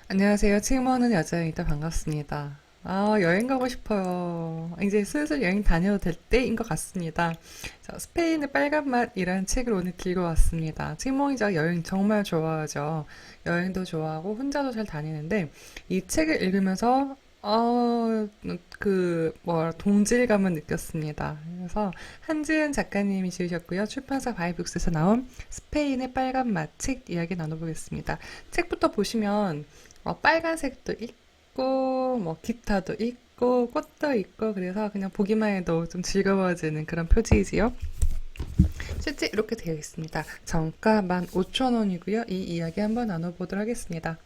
안녕하세요. 칭모는 여자입니다. 반갑습니다. 여행 가고 싶어요. 이제 슬슬 여행 다녀도 될 때인 것 같습니다. 스페인의 빨간 맛이라는 책을 오늘 들고 왔습니다. 칭몽이가 여행 정말 좋아하죠. 여행도 좋아하고 혼자도 잘 다니는데 이 책을 읽으면서 동질감을 느꼈습니다. 그래서 한지은 작가님이 지으셨고요. 출판사 바이북스에서 나온 스페인의 빨간 맛 책 이야기 나눠보겠습니다. 책부터 보시면 빨간색도 있고, 기타도 있고, 꽃도 있고, 그래서 그냥 보기만 해도 좀 즐거워지는 그런 표지이지요. 실제 이렇게 되어 있습니다. 정가 15,000원이고요. 이 이야기 한번 나눠보도록 하겠습니다.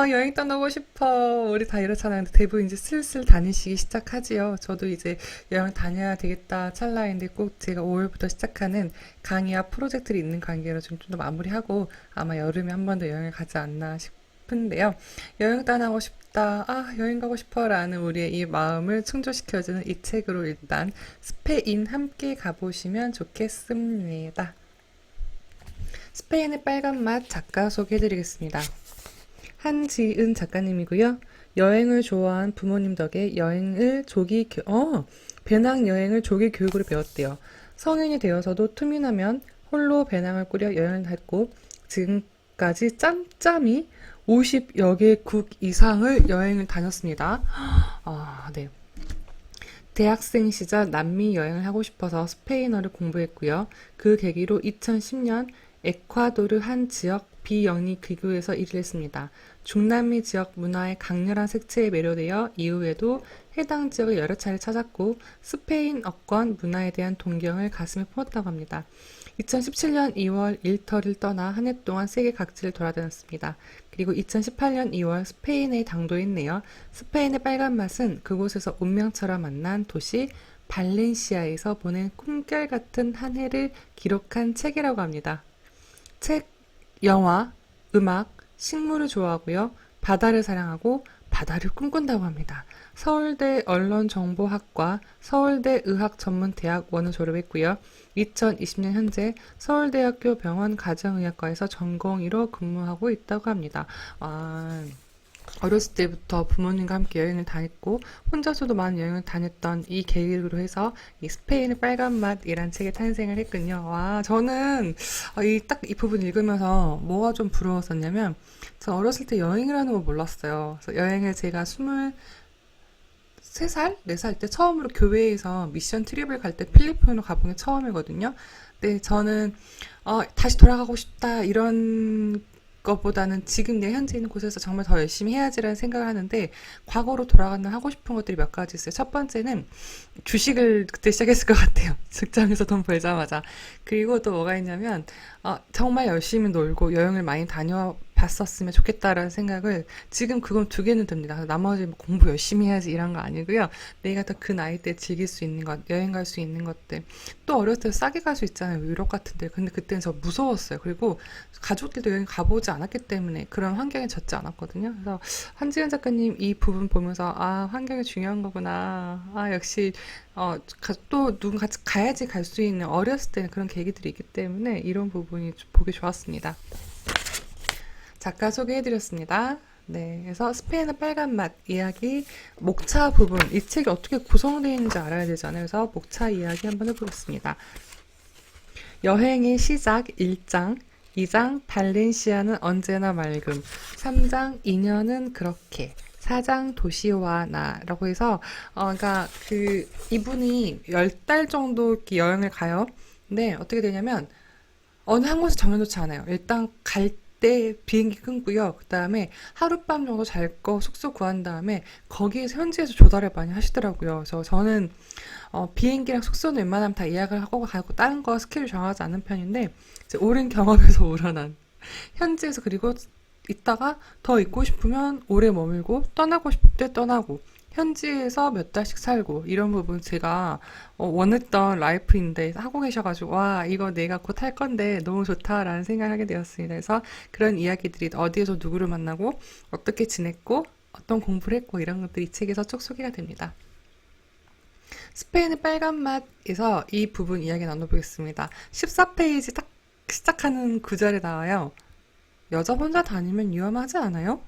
여행 떠나고 싶어. 우리 다 이렇잖아요. 근데 대부분 이제 슬슬 다니시기 시작하지요. 저도 이제 여행 다녀야 되겠다 찰나인데 꼭 제가 5월부터 시작하는 강의와 프로젝트를 있는 관계로 좀 더 마무리하고 아마 여름에 한 번 더 여행을 가지 않나 싶은데요. 여행 떠나고 싶다. 여행 가고 싶어. 라는 우리의 이 마음을 충족시켜주는 이 책으로 일단 스페인 함께 가보시면 좋겠습니다. 스페인의 빨간 맛 작가 소개해드리겠습니다. 한지은 작가님이고요. 여행을 좋아한 부모님 덕에 배낭 여행을 조기 교육으로 배웠대요. 성인이 되어서도 틈이나면 홀로 배낭을 꾸려 여행을 했고 지금까지 짬짬이 50여 개국 이상을 여행을 다녔습니다. 네. 대학생 시절 남미 여행을 하고 싶어서 스페인어를 공부했고요. 그 계기로 2010년 에콰도르 한 지역 비영리 기구에서 일을 했습니다. 중남미 지역 문화의 강렬한 색채에 매료되어 이후에도 해당 지역을 여러 차례 찾았고 스페인어권 문화에 대한 동경을 가슴에 품었다고 합니다. 2017년 2월 일터를 떠나 한 해 동안 세계 각지를 돌아다녔습니다. 그리고 2018년 2월 스페인의 당도에 있네요. 스페인의 빨간 맛은 그곳에서 운명처럼 만난 도시 발렌시아에서 보낸 꿈결 같은 한 해를 기록한 책이라고 합니다. 책, 영화, 음악, 식물을 좋아하고요. 바다를 사랑하고 바다를 꿈꾼다고 합니다. 서울대 언론정보학과 서울대 의학전문대학원을 졸업했고요. 2020년 현재 서울대학교 병원 가정의학과에서 전공의로 근무하고 있다고 합니다. 어렸을 때부터 부모님과 함께 여행을 다녔고 혼자서도 많은 여행을 다녔던 이 계기로 해서 이 스페인의 빨간 맛이란 책이 탄생을 했군요. 저는 이 부분 읽으면서 뭐가 좀 부러웠었냐면 저 어렸을 때 여행을 하는 걸 몰랐어요. 그래서 여행을 제가 23살? 4살 때 처음으로 교회에서 미션 트립을 갈 때 필리핀으로 가본 게 처음이거든요. 근데 저는 다시 돌아가고 싶다 이런 것보다는 지금 내 현재 있는 곳에서 정말 더 열심히 해야지라는 생각을 하는데 과거로 돌아가면 하고 싶은 것들이 몇 가지 있어요. 첫 번째는 주식을 그때 시작했을 것 같아요. 직장에서 돈 벌자마자. 그리고 또 뭐가 있냐면 정말 열심히 놀고 여행을 많이 다녀봤었으면 좋겠다라는 생각을 지금 그건 두 개는 듭니다. 나머지 뭐 공부 열심히 해야지 이런 거 아니고요. 내가 더 그 나이 때 즐길 수 있는 것, 여행 갈 수 있는 것들. 또 어렸을 때 싸게 갈 수 있잖아요. 유럽 같은 데. 근데 그때는 저 무서웠어요. 그리고 가족들도 여행 가보지 않았기 때문에 그런 환경에 젖지 않았거든요. 그래서 한지은 작가님 이 부분 보면서 환경이 중요한 거구나. 역시 또 누군 같이 가야지 갈 수 있는 어렸을 때는 그런 계기들이 있기 때문에 이런 부분이 보기 좋았습니다. 작가 소개해드렸습니다. 네, 그래서 스페인의 빨간 맛 이야기 목차 부분 이 책이 어떻게 구성되어 있는지 알아야 되잖아요. 그래서 목차 이야기 한번 해보겠습니다. 여행의 시작 1장 2장 발렌시아는 언제나 맑음 3장 인연은 그렇게 4장 도시와 나라고 해서 그러니까 이분이 10달 정도 이렇게 여행을 가요. 근데 어떻게 되냐면 어느 한 곳에 정해놓지 않아요. 일단 갈 때 비행기 끊고요. 그 다음에 하룻밤 정도 잘 거 숙소 구한 다음에 거기에서 현지에서 조달을 많이 하시더라고요. 그래서 저는 비행기랑 숙소는 웬만하면 다 예약을 하고 가고 다른 거 스케줄 정하지 않는 편인데 이제 옳은 경험에서 우러난 현지에서 그리고 있다가 더 있고 싶으면 오래 머물고 떠나고 싶을 때 떠나고 현지에서 몇 달씩 살고 이런 부분 제가 원했던 라이프인데 하고 계셔가지고 와 이거 내가 곧 할 건데 너무 좋다라는 생각을 하게 되었습니다. 그래서 그런 이야기들이 어디에서 누구를 만나고 어떻게 지냈고 어떤 공부를 했고 이런 것들이 이 책에서 쭉 소개가 됩니다. 스페인의 빨간 맛에서 이 부분 이야기 나눠보겠습니다. 14페이지 딱 시작하는 구절에 나와요. 여자 혼자 다니면 위험하지 않아요?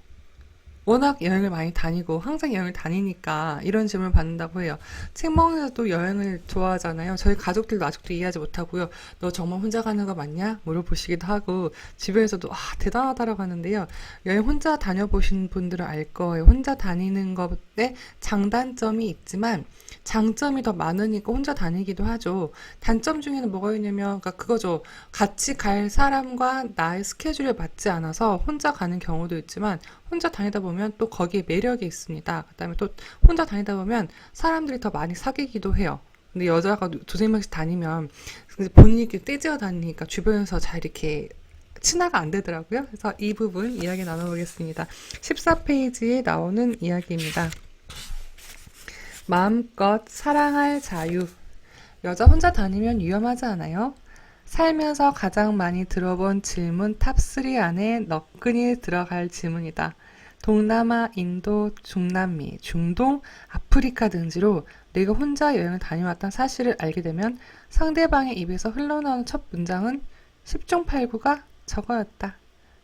워낙 여행을 많이 다니고 항상 여행을 다니니까 이런 질문을 받는다고 해요. 친구에서도 여행을 좋아하잖아요. 저희 가족들도 아직도 이해하지 못하고요. 너 정말 혼자 가는 거 맞냐? 물어보시기도 하고 주변에서도 대단하다라고 하는데요. 여행 혼자 다녀보신 분들은 알 거예요. 혼자 다니는 것에 장단점이 있지만 장점이 더 많으니까 혼자 다니기도 하죠. 단점 중에는 뭐가 있냐면 그러니까 그거죠. 같이 갈 사람과 나의 스케줄에 맞지 않아서 혼자 가는 경우도 있지만 혼자 다니다 보면 또 거기에 매력이 있습니다. 그다음에 또 혼자 다니다 보면 사람들이 더 많이 사귀기도 해요. 근데 여자가 두세 명씩 다니면 본인이 이렇게 떼지어 다니니까 주변에서 잘 이렇게 친화가 안 되더라고요. 그래서 이 부분 이야기 나눠보겠습니다. 14페이지에 나오는 이야기입니다. 마음껏 사랑할 자유. 여자 혼자 다니면 위험하지 않아요? 살면서 가장 많이 들어본 질문 탑3 안에 너끈히 들어갈 질문이다. 동남아, 인도, 중남미, 중동, 아프리카 등지로 내가 혼자 여행을 다녀왔다는 사실을 알게 되면 상대방의 입에서 흘러나오는 첫 문장은 10중 8구가 저거였다.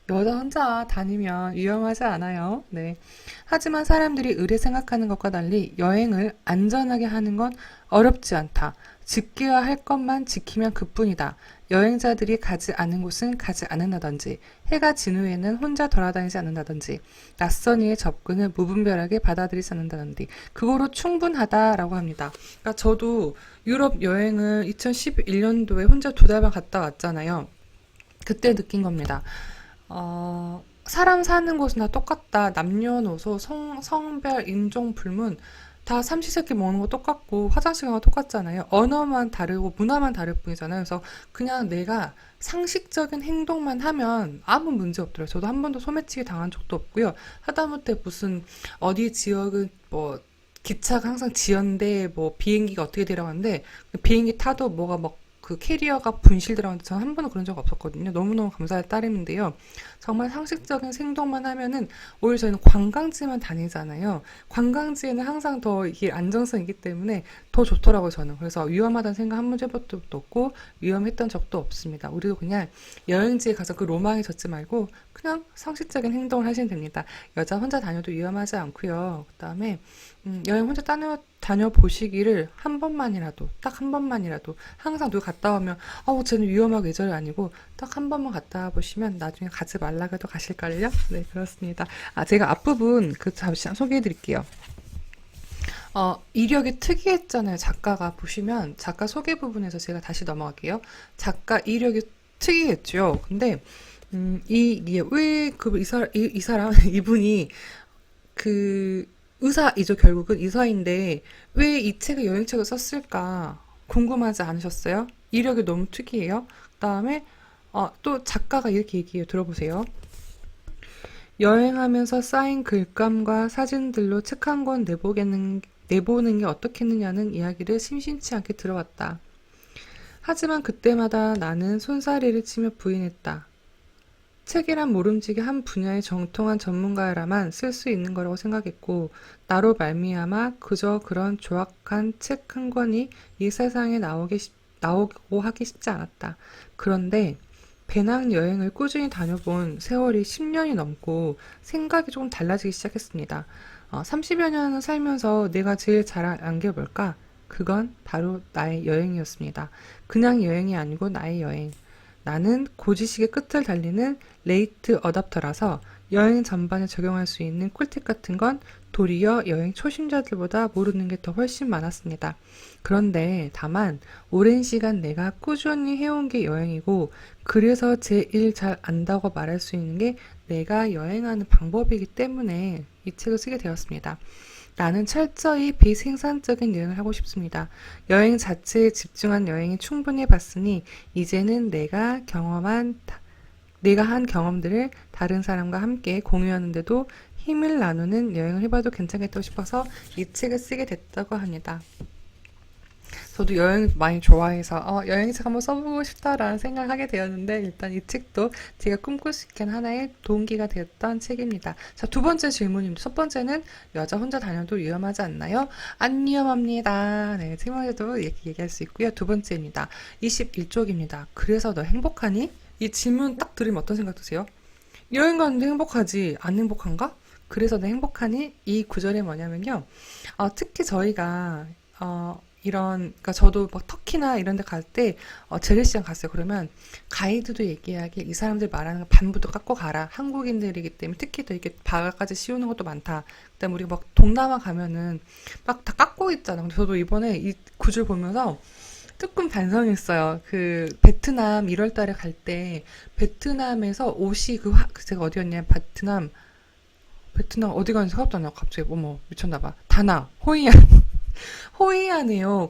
여자 혼자 다니면 위험하지 않아요. 네. 하지만 사람들이 의례 생각하는 것과 달리 여행을 안전하게 하는 건 어렵지 않다. 지켜야 할 것만 지키면 그뿐이다. 여행자들이 가지 않은 곳은 가지 않는다든지, 해가 진 후에는 혼자 돌아다니지 않는다든지, 낯선 이의 접근을 무분별하게 받아들이지 않는다든지, 그거로 충분하다라고 합니다. 그러니까 저도 유럽 여행을 2011년도에 혼자 2달만 갔다 왔잖아요. 그때 느낀 겁니다. 사람 사는 곳은 다 똑같다. 남녀노소, 성별, 인종, 불문 다 삼시세끼 먹는 거 똑같고 화장실 가는 거 똑같잖아요. 언어만 다르고 문화만 다를 뿐이잖아요. 그래서 그냥 내가 상식적인 행동만 하면 아무 문제 없더라고요. 저도 한 번도 소매치기 당한 적도 없고요. 하다못해 무슨 어디 지역은 뭐 기차가 항상 지연돼 뭐 비행기가 어떻게 되라는데 비행기 타도 뭐가 막 그 캐리어가 분실되라는데 저는 한 번도 그런 적 없었거든요. 너무너무 감사할 따름인데요. 정말 상식적인 행동만 하면은 오히려 저희는 관광지만 다니잖아요. 관광지에는 항상 더 이게 안정성이 있기 때문에 더 좋더라고요, 저는. 그래서 위험하다는 생각 한 번도 해본 적도 없고 위험했던 적도 없습니다. 우리도 그냥 여행지에 가서 그 로망에 젖지 말고 그냥 상식적인 행동을 하시면 됩니다. 여자 혼자 다녀도 위험하지 않고요. 그다음에 여행 혼자 다녀보시기를 한 번만이라도, 딱 한 번만이라도, 항상 누가 갔다 오면, 쟤는 위험하고 예절이 아니고, 딱 한 번만 갔다 보시면 나중에 가지 말라고 해도 가실걸요? 네, 그렇습니다. 제가 앞부분 잠시 소개해 드릴게요. 이력이 특이했잖아요. 작가가 보시면, 작가 소개 부분에서 제가 다시 넘어갈게요. 작가 이력이 특이했죠. 근데, 이 사람, 이분이, 의사이죠, 결국은 의사인데 왜 이 책을 여행책을 썼을까 궁금하지 않으셨어요? 이력이 너무 특이해요. 그다음에 또 작가가 이렇게 얘기해요. 들어보세요. 여행하면서 쌓인 글감과 사진들로 책 한 권 내보는 게 어떻겠느냐는 이야기를 심심치 않게 들어왔다. 하지만 그때마다 나는 손사래를 치며 부인했다. 책이란 모름지기 한 분야의 정통한 전문가라만 쓸 수 있는 거라고 생각했고 나로 말미암아 그저 그런 조악한 책 한 권이 이 세상에 나오고 하기 쉽지 않았다. 그런데 배낭여행을 꾸준히 다녀본 세월이 10년이 넘고 생각이 조금 달라지기 시작했습니다. 30여 년을 살면서 내가 제일 잘한 게 뭘까? 그건 바로 나의 여행이었습니다. 그냥 여행이 아니고 나의 여행. 나는 고지식의 끝을 달리는 레이트 어답터라서 여행 전반에 적용할 수 있는 꿀팁 같은 건 도리어 여행 초심자들보다 모르는 게 더 훨씬 많았습니다. 그런데 다만 오랜 시간 내가 꾸준히 해온 게 여행이고 그래서 제일 잘 안다고 말할 수 있는 게 내가 여행하는 방법이기 때문에 이 책을 쓰게 되었습니다. 나는 철저히 비생산적인 여행을 하고 싶습니다. 여행 자체에 집중한 여행이 충분히 해봤으니 이제는 내가 한 경험들을 다른 사람과 함께 공유하는데도 힘을 나누는 여행을 해봐도 괜찮겠다고 싶어서 이 책을 쓰게 됐다고 합니다. 저도 여행 많이 좋아해서 여행책 한번 써보고 싶다라는 생각을 하게 되었는데 일단 이 책도 제가 꿈꿀 수 있게 하나의 동기가 되었던 책입니다. 자, 두 번째 질문입니다. 첫 번째는 여자 혼자 다녀도 위험하지 않나요? 안 위험합니다. 네, 책에도 이렇게 얘기할 수 있고요. 두 번째입니다. 21쪽입니다. 그래서 너 행복하니? 이 질문 딱 들으면 어떤 생각 드세요? 여행 가는데 행복하지? 안 행복한가? 그래서 내 행복하니? 이 구절이 뭐냐면요. 특히 저희가, 그러니까 저도 막 터키나 이런 데 갈 때, 재래시장 갔어요. 그러면 가이드도 얘기하길 이 사람들 말하는 거 반부터 깎고 가라. 한국인들이기 때문에 특히 더 이렇게 바가지 씌우는 것도 많다. 그다음에 우리 막 동남아 가면은 막 다 깎고 있잖아. 근데 저도 이번에 이 구절 보면서 조금 반성했어요. 그 베트남 1월 달에 갈 때 베트남에서 옷이 그 제가 어디였냐 베트남 어디 가는지 생각도 안 나. 갑자기 어머 미쳤나 봐. 다낭 호이안 호이안에요.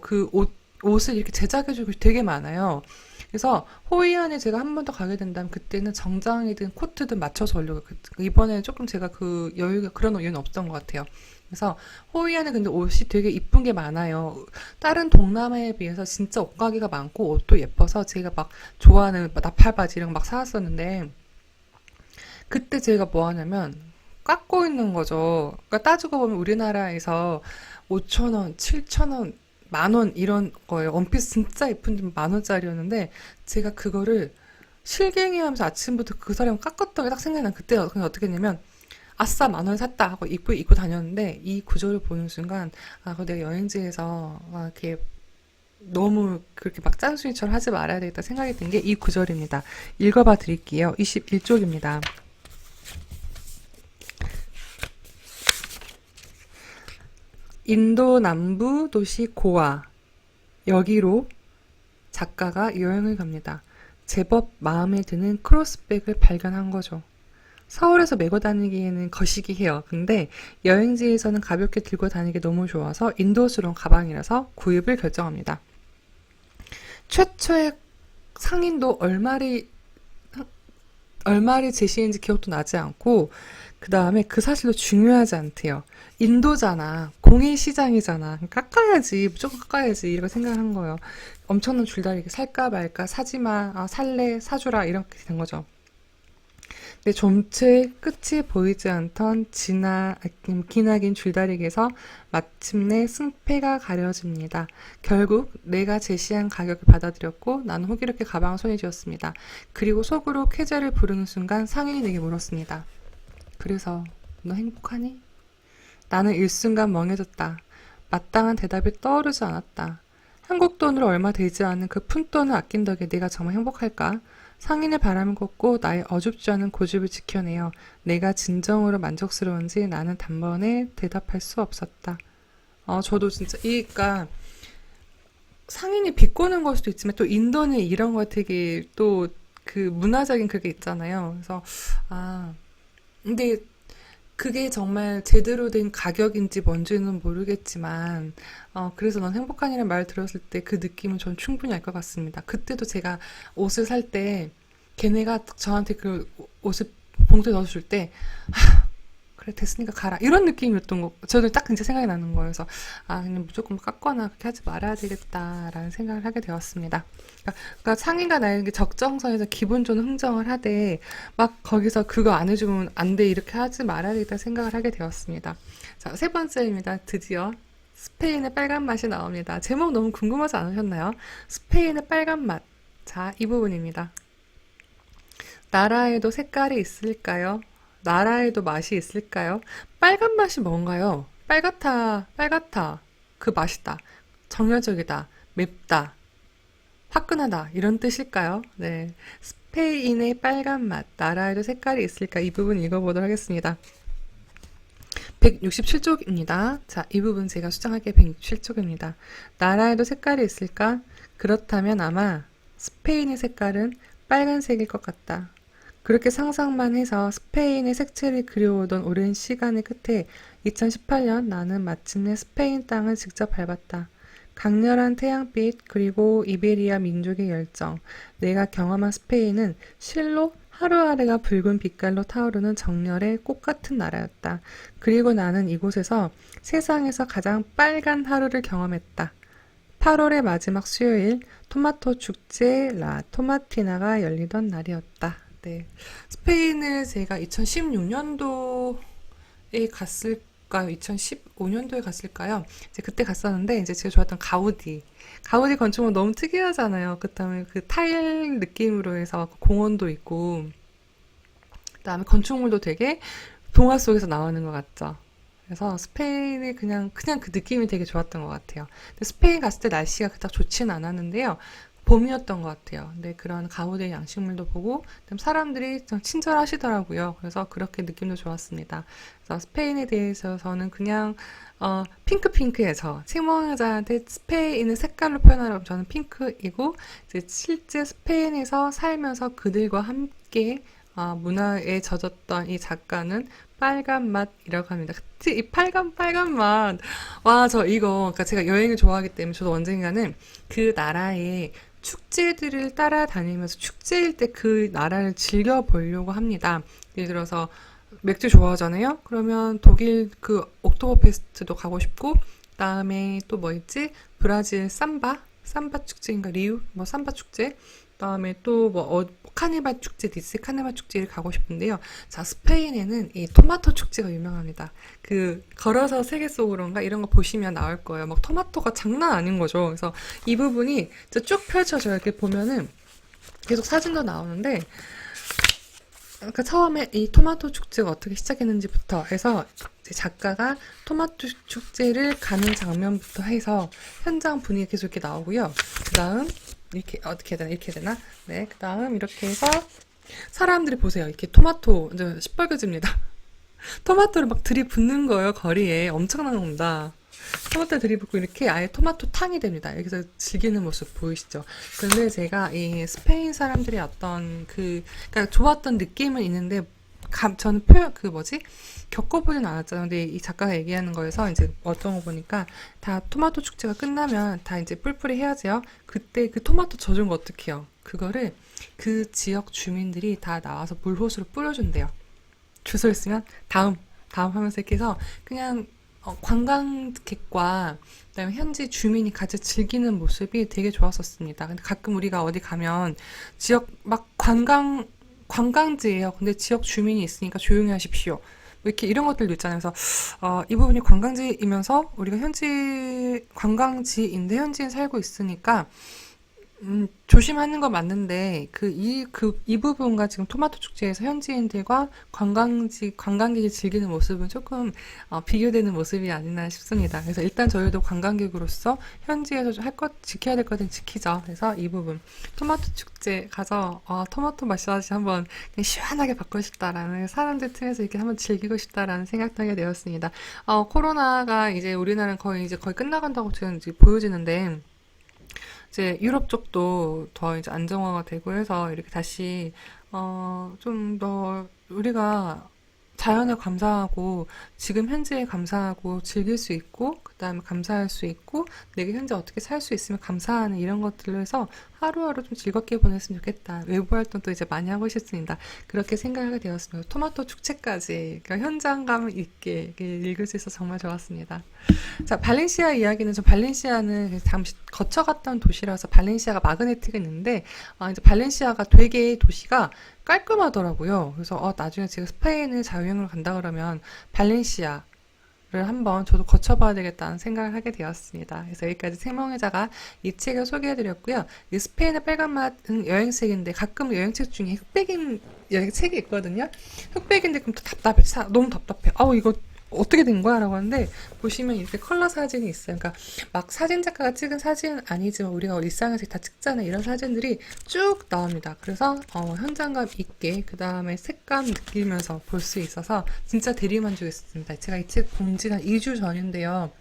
옷을 이렇게 제작해주고 되게 많아요. 그래서 호이안에 제가 한 번 더 가게 된다면 그때는 정장이든 코트든 맞춰서 오려고 이번에 조금 제가 그 여유가 그런 여유는 없던 것 같아요. 그래서 호이안에 근데 옷이 되게 이쁜 게 많아요. 다른 동남아에 비해서 진짜 옷가게가 많고 옷도 예뻐서 제가 막 좋아하는 나팔바지 이런 거 막 사왔었는데 그때 제가 뭐 하냐면 깎고 있는 거죠. 그러니까 따지고 보면 우리나라에서 5천 원, 7천 원, 만 원 이런 거예요. 원피스 진짜 예쁜데 만 원짜리였는데 제가 그거를 실갱이 하면서 아침부터 그 사람 깎았던 게 딱 생각이 난 그때 그냥 어떻게 했냐면 아싸 만 원 샀다 하고 입고 다녔는데 이 구조를 보는 순간 그거 내가 여행지에서 막 이렇게 너무 그렇게 막 짠순이처럼 하지 말아야 되겠다 생각이 든 게 이 구절입니다. 읽어봐 드릴게요. 21쪽입니다. 인도 남부 도시 고아 여기로 작가가 여행을 갑니다. 제법 마음에 드는 크로스백을 발견한 거죠. 서울에서 메고 다니기에는 거시기 해요. 근데 여행지에서는 가볍게 들고 다니기 너무 좋아서 인도스러운 가방이라서 구입을 결정합니다. 최초의 상인도 얼마를 제시했는지 기억도 나지 않고 그 다음에 그 사실도 중요하지 않대요. 인도잖아. 공인 시장이잖아. 깎아야지. 무조건 깎아야지. 이렇게 생각한 거예요. 엄청난 줄다리기 살까 말까 사지마 살래 사주라 이렇게 된 거죠. 근데 좀체 끝이 보이지 않던 기나긴 줄다리기에서 마침내 승패가 가려집니다. 결국 내가 제시한 가격을 받아들였고 나는 호기롭게 가방을 손에 쥐었습니다. 그리고 속으로 쾌재를 부르는 순간 상인이 내게 물었습니다. 그래서 너 행복하니? 나는 일순간 멍해졌다. 마땅한 대답이 떠오르지 않았다. 한국 돈으로 얼마 되지 않은 그 푼돈을 아낀 덕에 내가 정말 행복할까? 상인의 바람을 걷고 나의 어줍지 않은 고집을 지켜내어 내가 진정으로 만족스러운지 나는 단번에 대답할 수 없었다. 저도 진짜 그러니까 상인이 비꼬는 걸 수도 있지만 또 인도는 이런 거 되게 또 그 문화적인 그게 있잖아요. 그래서 근데 그게 정말 제대로 된 가격인지 뭔지는 모르겠지만, 그래서 넌 행복한이라는 말 들었을 때 그 느낌은 전 충분히 알 것 같습니다. 그때도 제가 옷을 살 때, 걔네가 저한테 그 옷을 봉투에 넣어줄 때, 그래, 됐으니까 가라. 이런 느낌이었던 거, 저는 딱 진짜 생각이 나는 거예요. 그래서, 그냥 무조건 깎거나 그렇게 하지 말아야 되겠다라는 생각을 하게 되었습니다. 그러니까 상의가 나에게 적정선에서 기분 좋은 흥정을 하되, 막 거기서 그거 안 해주면 안 돼. 이렇게 하지 말아야 되겠다 생각을 하게 되었습니다. 자, 세 번째입니다. 드디어. 스페인의 빨간 맛이 나옵니다. 제목 너무 궁금하지 않으셨나요? 스페인의 빨간 맛. 자, 이 부분입니다. 나라에도 색깔이 있을까요? 나라에도 맛이 있을까요? 빨간 맛이 뭔가요? 빨갛다. 그 맛이다. 정열적이다. 맵다. 화끈하다. 이런 뜻일까요? 네. 스페인의 빨간 맛. 나라에도 색깔이 있을까? 이 부분 읽어보도록 하겠습니다. 167쪽입니다. 자, 이 부분 제가 수정할 게 167쪽입니다. 나라에도 색깔이 있을까? 그렇다면 아마 스페인의 색깔은 빨간색일 것 같다. 그렇게 상상만 해서 스페인의 색채를 그려오던 오랜 시간의 끝에 2018년 나는 마침내 스페인 땅을 직접 밟았다. 강렬한 태양빛 그리고 이베리아 민족의 열정. 내가 경험한 스페인은 실로 하루하루가 붉은 빛깔로 타오르는 정열의 꽃 같은 나라였다. 그리고 나는 이곳에서 세상에서 가장 빨간 하루를 경험했다. 8월의 마지막 수요일 토마토 축제 라 토마티나가 열리던 날이었다. 네. 스페인을 제가 2016년도에 갔을까요? 2015년도에 갔을까요? 이제 그때 갔었는데, 이제 제가 좋아했던 가우디. 가우디 건축물 너무 특이하잖아요. 그 다음에 그 타일 느낌으로 해서 공원도 있고, 그 다음에 건축물도 되게 동화 속에서 나오는 것 같죠. 그래서 스페인이 그냥 그 느낌이 되게 좋았던 것 같아요. 근데 스페인 갔을 때 날씨가 그닥 좋지는 않았는데요. 봄이었던 것 같아요. 근데 그런 가우디의 양식물도 보고, 그다음 사람들이 좀 친절하시더라고요. 그래서 그렇게 느낌도 좋았습니다. 그래서 스페인에 대해서는 그냥, 핑크핑크해서, 책망자한테 스페인의 색깔로 표현하라면 저는 핑크이고, 이제 실제 스페인에서 살면서 그들과 함께 문화에 젖었던 이 작가는 빨간 맛이라고 합니다. 그치? 이 빨간 맛. 와, 저 이거, 그러니까 제가 여행을 좋아하기 때문에 저도 언젠가는 그 나라의 축제들을 따라다니면서 축제일 때 그 나라를 즐겨보려고 합니다. 예를 들어서 맥주 좋아하잖아요? 그러면 독일 그 옥토버 페스트도 가고 싶고, 그다음에 또 뭐 있지? 브라질 삼바 축제인가? 리우? 뭐 삼바 축제? 그다음에 또 뭐 카니발 축제, 니스 카니발 축제를 가고 싶은데요. 자, 스페인에는 이 토마토 축제가 유명합니다. 그 걸어서 세계 속으로인가 이런 거 보시면 나올 거예요. 막 토마토가 장난 아닌 거죠. 그래서 이 부분이 이제 쭉 펼쳐져요. 이렇게 보면은 계속 사진도 나오는데, 그러니까 처음에 이 토마토 축제가 어떻게 시작했는지부터 해서 이제 작가가 토마토 축제를 가는 장면부터 해서 현장 분위기 계속 이렇게 나오고요. 그 다음 이렇게 어떻게 해야 되나, 이렇게 해야 되나? 네, 그 다음 이렇게 해서 사람들이 보세요. 이렇게 토마토 이제 시뻘겋집니다. 토마토를 막 들이붓는 거예요. 거리에 엄청난 겁니다. 토마토 들이붓고 이렇게 아예 토마토 탕이 됩니다. 여기서 즐기는 모습 보이시죠? 근데 제가 이 스페인 사람들의 어떤 그러니까 좋았던 느낌은 있는데, 저는 그 뭐지? 겪어보진 않았잖아요. 근데 이 작가가 얘기하는 거에서 이제 어떤 거 보니까 다 토마토 축제가 끝나면 다 이제 뿔뿔이 해야지요. 그때 그 토마토 젖은 거 어떻게 해요? 그거를 그 지역 주민들이 다 나와서 물호수로 뿌려준대요. 줄 서 있으면 다음 하면서 이렇게 해서 그냥 관광객과 그다음에 현지 주민이 같이 즐기는 모습이 되게 좋았었습니다. 근데 가끔 우리가 어디 가면 지역 막 관광지예요. 근데 지역 주민이 있으니까 조용히 하십시오. 뭐 이렇게 이런 것들도 있잖아요. 그래서 이 부분이 관광지이면서 우리가 현지 관광지인데 현지인 살고 있으니까 조심하는 건 맞는데, 이 부분과 지금 토마토 축제에서 현지인들과 관광객이 즐기는 모습은 조금, 비교되는 모습이 아니나 싶습니다. 그래서 일단 저희도 관광객으로서 현지에서 지켜야 될 것은 지키죠. 그래서 이 부분. 토마토 축제 가서, 토마토 마사지 한번 그냥 시원하게 받고 싶다라는, 사람들 틈에서 이렇게 한번 즐기고 싶다라는 생각도 하게 되었습니다. 코로나가 이제 우리나라는 거의 끝나간다고 지금 이제 보여지는데, 이제 유럽 쪽도 더 이제 안정화가 되고 해서 이렇게 다시 좀 더 우리가 자연을 감사하고 지금 현재에 감사하고 즐길 수 있고 그다음에 감사할 수 있고 내가 현재 어떻게 살 수 있으면 감사하는 이런 것들로 해서 하루하루 좀 즐겁게 보냈으면 좋겠다. 외부 활동도 이제 많이 하고 싶습니다. 그렇게 생각하게 되었습니다. 토마토 축제까지 그러니까 현장감 있게 이렇게 읽을 수 있어서 정말 좋았습니다. 자, 발렌시아 이야기는 발렌시아는 잠시 거쳐갔던 도시라서 발렌시아가 마그네틱이 있는데, 이제 발렌시아가 되게 도시가 깔끔하더라고요. 그래서 나중에 제가 스페인을 자유여행을 간다 그러면 발렌시아를 한번 저도 거쳐봐야 되겠다는 생각을 하게 되었습니다. 그래서 여기까지 생명의자가 이 책을 소개해드렸고요. 이 스페인의 빨간 맛은 여행책인데 가끔 여행책 중에 흑백인 여행책이 있거든요. 흑백인데 그럼 또 답답해. 너무 답답해. 이거 어떻게 된 거야? 라고 하는데 보시면 이렇게 컬러 사진이 있어요. 그러니까 막 사진 작가가 찍은 사진은 아니지만 우리가 일상에서 다 찍잖아요. 이런 사진들이 쭉 나옵니다. 그래서 현장감 있게 그 다음에 색감 느끼면서 볼 수 있어서 진짜 대리만족했습니다. 제가 이 책 본 지가 한 2주 전인데요.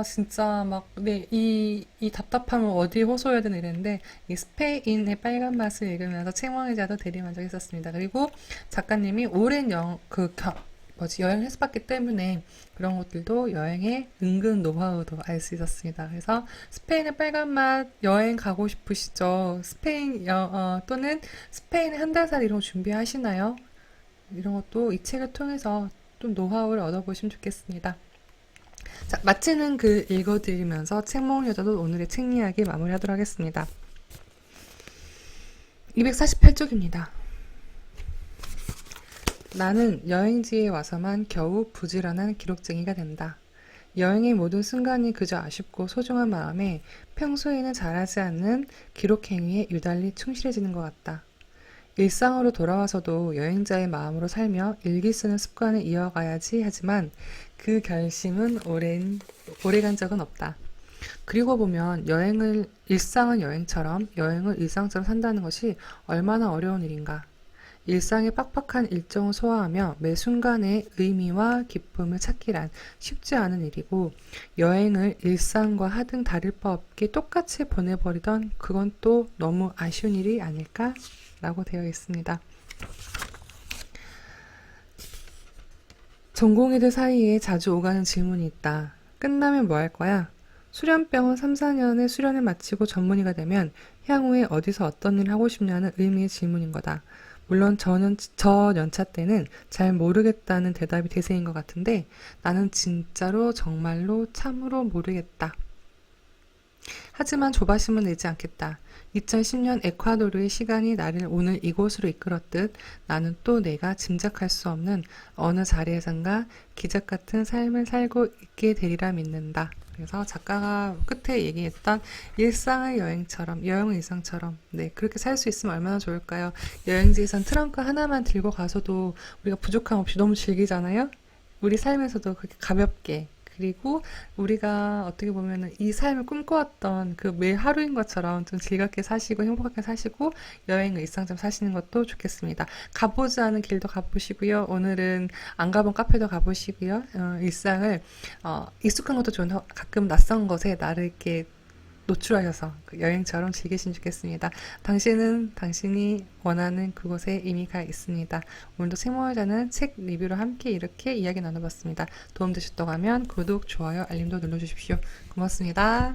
진짜 막, 네, 이 답답함을 어디에 호소해야 되나 이랬는데, 이 스페인의 빨간 맛을 읽으면서 책망의자도 대리만족했었습니다. 그리고 작가님이 오랜 여행을 해봤기 때문에 그런 것들도 여행의 은근 노하우도 알 수 있었습니다. 그래서 스페인의 빨간 맛 여행 가고 싶으시죠? 또는 스페인의 한 달 살이 이런 거 준비하시나요? 이런 것도 이 책을 통해서 좀 노하우를 얻어보시면 좋겠습니다. 자, 마치는 글 읽어드리면서 책몽 여자도 오늘의 책 이야기 마무리하도록 하겠습니다. 248쪽입니다. 나는 여행지에 와서만 겨우 부지런한 기록쟁이가 된다. 여행의 모든 순간이 그저 아쉽고 소중한 마음에 평소에는 잘하지 않는 기록 행위에 유달리 충실해지는 것 같다. 일상으로 돌아와서도 여행자의 마음으로 살며 일기 쓰는 습관을 이어가야지 하지만 그 결심은 오래간 적은 없다. 그리고 보면 일상은 여행처럼, 여행을 일상처럼 산다는 것이 얼마나 어려운 일인가. 일상의 빡빡한 일정을 소화하며 매 순간의 의미와 기쁨을 찾기란 쉽지 않은 일이고, 여행을 일상과 하등 다를 바 없게 똑같이 보내버리던 그건 또 너무 아쉬운 일이 아닐까라고 되어 있습니다. 전공의들 사이에 자주 오가는 질문이 있다. 끝나면 뭐 할 거야? 수련병은 3, 4년의 수련을 마치고 전문의가 되면 향후에 어디서 어떤 일을 하고 싶냐는 의미의 질문인 거다. 물론 저 연차 때는 잘 모르겠다는 대답이 대세인 것 같은데 나는 진짜로 정말로 참으로 모르겠다. 하지만 조바심은 내지 않겠다. 2010년 에콰도르의 시간이 나를 오늘 이곳으로 이끌었듯 나는 또 내가 짐작할 수 없는 어느 자리에선가 기적 같은 삶을 살고 있게 되리라 믿는다. 그래서 작가가 끝에 얘기했던 일상을 여행처럼, 여행은 일상처럼, 네, 그렇게 살 수 있으면 얼마나 좋을까요? 여행지에선 트렁크 하나만 들고 가서도 우리가 부족함 없이 너무 즐기잖아요? 우리 삶에서도 그렇게 가볍게, 그리고 우리가 어떻게 보면은 이 삶을 꿈꿔왔던 그 매 하루인 것처럼 좀 즐겁게 사시고 행복하게 사시고 여행을 일상처럼 사시는 것도 좋겠습니다. 가보지 않은 길도 가보시고요. 오늘은 안 가본 카페도 가보시고요. 일상을 익숙한 것도 좋은데 가끔 낯선 것에 나를 이렇게 노출하셔서 그 여행처럼 즐기시면 좋겠습니다. 당신은 당신이 원하는 그곳에 이미 가 있습니다. 오늘도 생모여자는 책 리뷰로 함께 이렇게 이야기 나눠봤습니다. 도움되셨다고 하면 구독, 좋아요, 알림도 눌러주십시오. 고맙습니다.